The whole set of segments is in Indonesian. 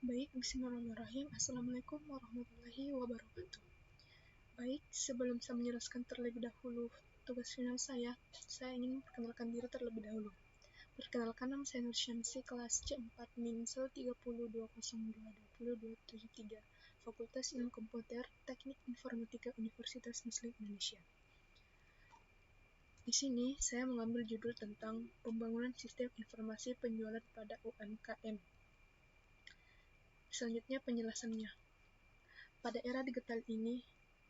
Baik, bismillahirrahmanirrahim. Assalamualaikum warahmatullahi wabarakatuh. Baik, sebelum saya menjelaskan terlebih dahulu tugas final saya ingin memperkenalkan diri terlebih dahulu. Perkenalkan, nama saya Nur Syamsi, kelas C4 Minsel 302022023, Fakultas Ilmu Komputer, Teknik Informatika Universitas Muslim Indonesia. Di sini saya mengambil judul tentang pembangunan sistem informasi penjualan pada UMKM. Selanjutnya penjelasannya. Pada era digital ini,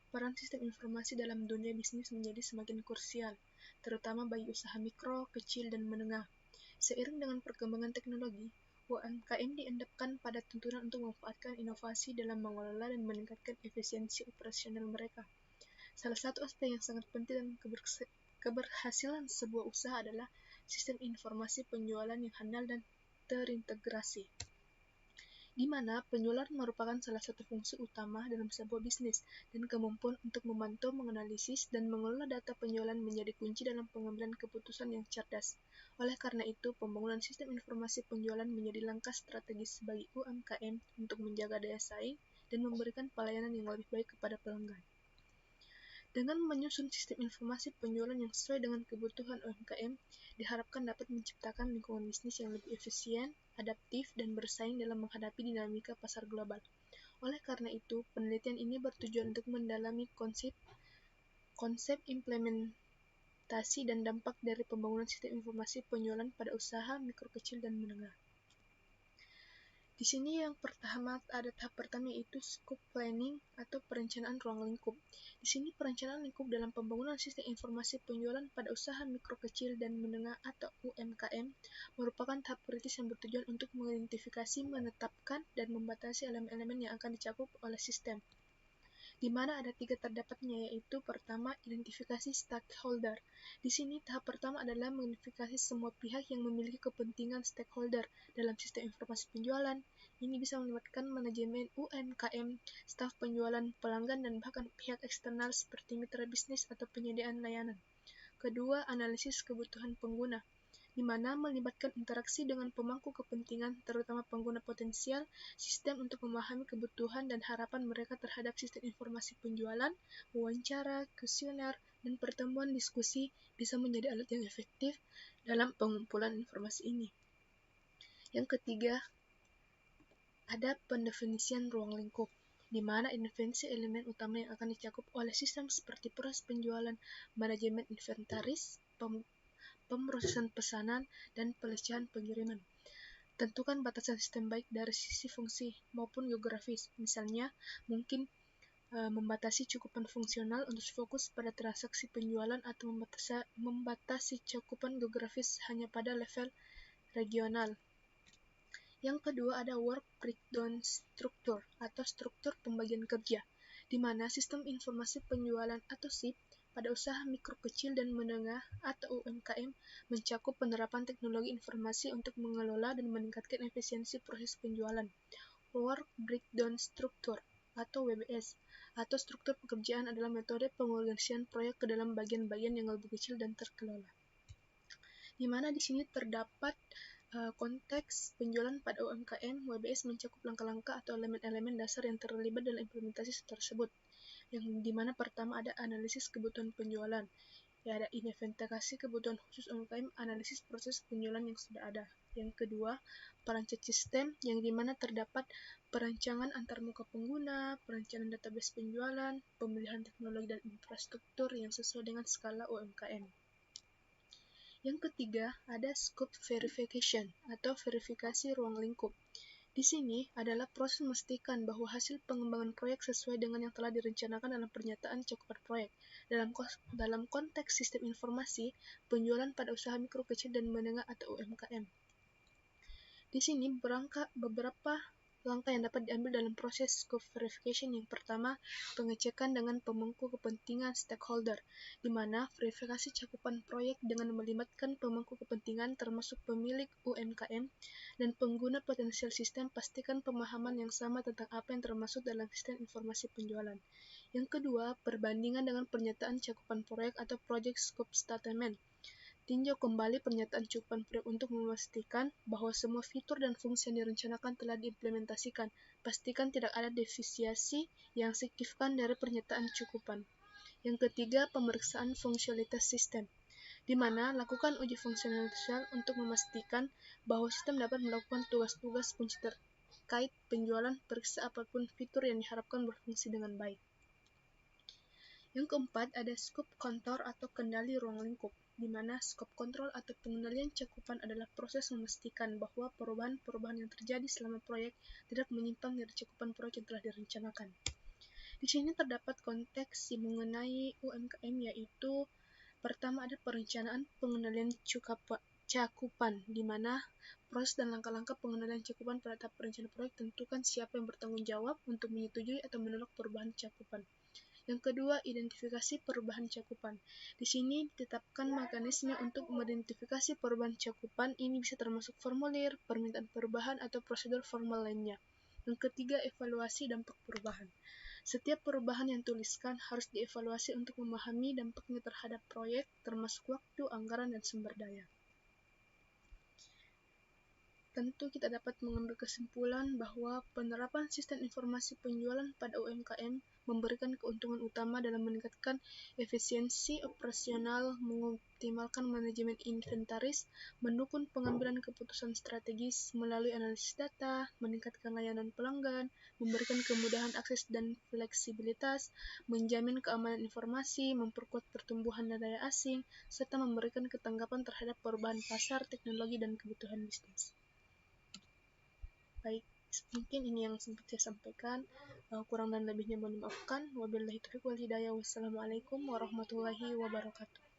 peran sistem informasi dalam dunia bisnis menjadi semakin krusial, terutama bagi usaha mikro, kecil, dan menengah. Seiring dengan perkembangan teknologi, UMKM diendapkan pada tuntunan untuk memanfaatkan inovasi dalam mengelola dan meningkatkan efisiensi operasional mereka. Salah satu aspek yang sangat penting dalam keberhasilan sebuah usaha adalah sistem informasi penjualan yang handal dan terintegrasi, di mana penjualan merupakan salah satu fungsi utama dalam sebuah bisnis, dan kemampuan untuk memantau, menganalisis, dan mengelola data penjualan menjadi kunci dalam pengambilan keputusan yang cerdas. Oleh karena itu, pembangunan sistem informasi penjualan menjadi langkah strategis bagi UMKM untuk menjaga daya saing dan memberikan pelayanan yang lebih baik kepada pelanggan. Dengan menyusun sistem informasi penjualan yang sesuai dengan kebutuhan UMKM, diharapkan dapat menciptakan lingkungan bisnis yang lebih efisien, adaptif, dan bersaing dalam menghadapi dinamika pasar global. Oleh karena itu, penelitian ini bertujuan untuk mendalami konsep implementasi dan dampak dari pembangunan sistem informasi penjualan pada usaha mikro, kecil, dan menengah. Di sini ada tahap pertama, yaitu scope planning atau perencanaan ruang lingkup. Di sini perencanaan lingkup dalam pembangunan sistem informasi penjualan pada usaha mikro, kecil, dan menengah atau UMKM merupakan tahap kritis yang bertujuan untuk mengidentifikasi, menetapkan, dan membatasi elemen-elemen yang akan dicakup oleh sistem, di mana ada 3 terdapatnya, yaitu pertama, identifikasi stakeholder. Di sini tahap pertama adalah mengidentifikasi semua pihak yang memiliki kepentingan stakeholder dalam sistem informasi penjualan. Ini bisa melibatkan manajemen UMKM, staf penjualan, pelanggan, dan bahkan pihak eksternal seperti mitra bisnis atau penyediaan layanan. Kedua, analisis kebutuhan pengguna, di mana melibatkan interaksi dengan pemangku kepentingan, terutama pengguna potensial, sistem untuk memahami kebutuhan dan harapan mereka terhadap sistem informasi penjualan. Wawancara, kuesioner, dan pertemuan diskusi bisa menjadi alat yang efektif dalam pengumpulan informasi ini. Yang ketiga, ada pendefinisian ruang lingkup, di mana intervensi elemen utama yang akan dicakup oleh sistem seperti proses penjualan, manajemen inventaris, pemrosesan pesanan, dan pelecehan pengiriman. Tentukan batasan sistem baik dari sisi fungsi maupun geografis. Misalnya, mungkin membatasi cakupan fungsional untuk fokus pada transaksi penjualan atau membatasi cakupan geografis hanya pada level regional. Yang kedua ada work breakdown structure atau struktur pembagian kerja, di mana sistem informasi penjualan atau SIP pada usaha mikro, kecil, dan menengah atau UMKM mencakup penerapan teknologi informasi untuk mengelola dan meningkatkan efisiensi proses penjualan. Work breakdown structure atau WBS atau struktur pekerjaan adalah metode pengorganisasian proyek ke dalam bagian-bagian yang lebih kecil dan terkelola, di mana di sini terdapat konteks penjualan pada UMKM. WBS mencakup langkah-langkah atau elemen-elemen dasar yang terlibat dalam implementasi tersebut, yang dimana pertama ada analisis kebutuhan penjualan, ya ada inventarisasi kebutuhan khusus UMKM, analisis proses penjualan yang sudah ada. Yang kedua, perancang sistem, yang dimana terdapat perancangan antarmuka pengguna, perancangan database penjualan, pemilihan teknologi dan infrastruktur yang sesuai dengan skala UMKM. Yang ketiga, ada scope verification atau verifikasi ruang lingkup. Di sini adalah proses memastikan bahwa hasil pengembangan proyek sesuai dengan yang telah direncanakan dalam pernyataan cakupan proyek. Dalam konteks sistem informasi penjualan pada usaha mikro, kecil, dan menengah atau UMKM. Di sini beberapa langkah yang dapat diambil dalam proses scope verification. Yang pertama, pengecekan dengan pemangku kepentingan stakeholder, di mana verifikasi cakupan proyek dengan melibatkan pemangku kepentingan termasuk pemilik UMKM dan pengguna potensial sistem. Pastikan pemahaman yang sama tentang apa yang termasuk dalam sistem informasi penjualan. Yang kedua, perbandingan dengan pernyataan cakupan proyek atau project scope statement, Tinjau kembali pernyataan cakupan proyek untuk memastikan bahwa semua fitur dan fungsi yang direncanakan telah diimplementasikan. Pastikan tidak ada deviasi yang signifikan dari pernyataan cakupan. Yang ketiga, pemeriksaan fungsionalitas sistem, di mana lakukan uji fungsionalitas untuk memastikan bahwa sistem dapat melakukan tugas-tugas kunci terkait penjualan. Periksa apapun fitur yang diharapkan berfungsi dengan baik. Yang keempat, ada scope control atau kendali ruang lingkup, di mana scope control atau pengendalian cakupan adalah proses memastikan bahwa perubahan-perubahan yang terjadi selama proyek tidak menyimpang dari cakupan proyek yang telah direncanakan. Di sini terdapat konteks mengenai UMKM, yaitu pertama ada perencanaan pengendalian cakupan, di mana proses dan langkah-langkah pengendalian cakupan pada tahap perencanaan proyek tentukan siapa yang bertanggung jawab untuk menyetujui atau menolak perubahan cakupan. Yang kedua, identifikasi perubahan cakupan. Di sini ditetapkan mekanisme untuk mengidentifikasi perubahan cakupan. Ini bisa termasuk formulir, permintaan perubahan, atau prosedur formal lainnya. Yang ketiga, evaluasi dampak perubahan. Setiap perubahan yang tuliskan harus dievaluasi untuk memahami dampaknya terhadap proyek, termasuk waktu, anggaran, dan sumber daya. Tentu kita dapat mengambil kesimpulan bahwa penerapan sistem informasi penjualan pada UMKM memberikan keuntungan utama dalam meningkatkan efisiensi operasional, mengoptimalkan manajemen inventaris, mendukung pengambilan keputusan strategis melalui analisis data, meningkatkan layanan pelanggan, memberikan kemudahan akses dan fleksibilitas, menjamin keamanan informasi, memperkuat pertumbuhan daya asing, serta memberikan ketanggapan terhadap perubahan pasar, teknologi, dan kebutuhan bisnis. Baik, mungkin ini yang sempat saya sampaikan. Kurang dan lebihnya mohon dimaafkan. Wabillahi taufiq wal hidayah. Wassalamualaikum warahmatullahi wabarakatuh.